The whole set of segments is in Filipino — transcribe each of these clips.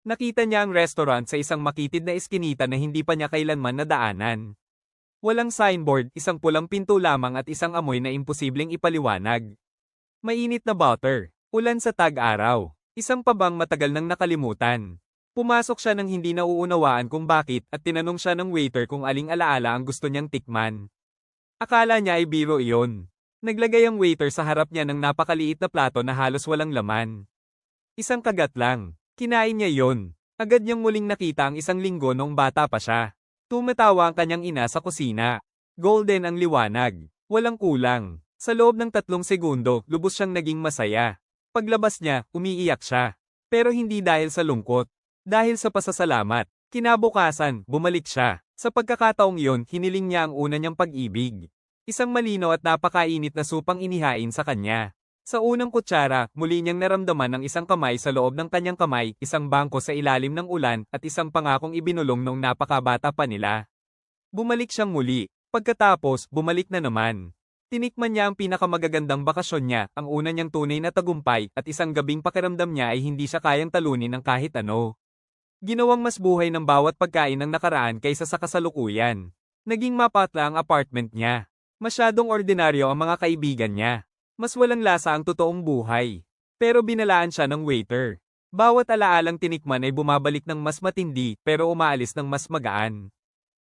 Nakita niya ang restaurant sa isang makitid na eskinita na hindi pa niya kailanman nadaanan. Walang signboard, isang pulang pinto lamang at isang amoy na imposibleng ipaliwanag. Mainit na butter, ulan sa tag-araw, isang pabang matagal nang nakalimutan. Pumasok siya nang hindi nauunawaan kung bakit at tinanong siya ng waiter kung aling alaala ang gusto niyang tikman. Akala niya ay biro iyon. Naglagay ang waiter sa harap niya ng napakaliit na plato na halos walang laman. Isang kagat lang. Kinain niya yon. Agad niyang muling nakita ang isang linggo noong bata pa siya. Tumatawa ang kanyang ina sa kusina. Golden ang liwanag. Walang kulang. Sa loob ng 3 segundo, lubos siyang naging masaya. Paglabas niya, umiiyak siya. Pero hindi dahil sa lungkot. Dahil sa pasasalamat. Kinabukasan, bumalik siya. Sa pagkakataong iyon, hiniling niya ang una niyang pag-ibig. Isang malinaw at napakainit na supang inihain sa kanya. Sa unang kutsara, muli niyang naramdaman ang isang kamay sa loob ng kanyang kamay, isang bangko sa ilalim ng ulan, at isang pangakong ibinulong nung napakabata pa nila. Bumalik siyang muli. Pagkatapos, bumalik na naman. Tinikman niya ang pinakamagagandang bakasyon niya, ang una niyang tunay na tagumpay, at isang gabing pakiramdam niya ay hindi siya kayang talunin ng kahit ano. Ginawang mas buhay ng bawat pagkain ng nakaraan kaysa sa kasalukuyan. Naging mapatla ang apartment niya. Masyadong ordinaryo ang mga kaibigan niya. Mas walang lasa ang totoong buhay. Pero binalaan siya ng waiter. Bawat alaalang tinikman ay bumabalik ng mas matindi, pero umaalis ng mas magaan.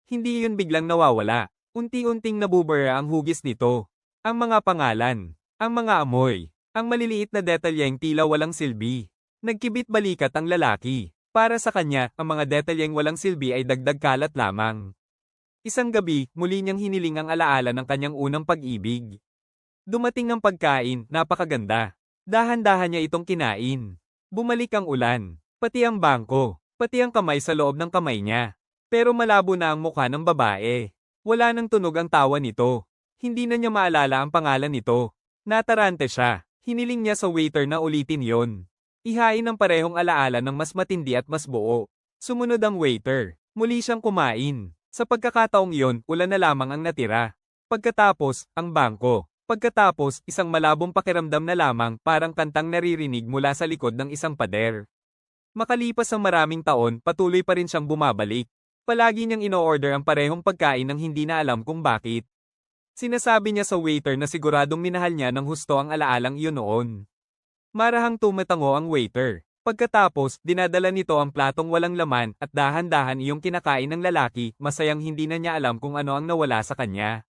Hindi iyon biglang nawawala. Unti-unting nabubura ang hugis nito. Ang mga pangalan, ang mga amoy, ang maliliit na detalyeng tila walang silbi. Nagkibit balikat ang lalaki. Para sa kanya, ang mga detalyeng walang silbi ay dagdag kalat lamang. Isang gabi, muli niyang hiniling ang alaala ng kanyang unang pag-ibig. Dumating ang pagkain, napakaganda. Dahan-dahan niya itong kinain. Bumalik ang ulan, pati ang bangko, pati ang kamay sa loob ng kamay niya. Pero malabo na ang mukha ng babae. Wala nang tunog ang tawa nito. Hindi na niya maalala ang pangalan nito. Natarante siya. Hiniling niya sa waiter na ulitin yon. Ihain ang parehong alaala ng mas matindi at mas buo. Sumunod ang waiter. Muli siyang kumain. Sa pagkakataong iyon, ulan na lamang ang natira. Pagkatapos, ang bangko. Pagkatapos, isang malabong pakiramdam na lamang, parang kantang naririnig mula sa likod ng isang pader. Makalipas ang maraming taon, patuloy pa rin siyang bumabalik. Palagi niyang ino-order ang parehong pagkain nang hindi na alam kung bakit. Sinasabi niya sa waiter na siguradong minahal niya ng husto ang alaalang iyon noon. Marahang tumatango ang waiter. Pagkatapos, dinadala nito ang platong walang laman at dahan-dahan iyong kinakain ng lalaki, masayang hindi na niya alam kung ano ang nawala sa kanya.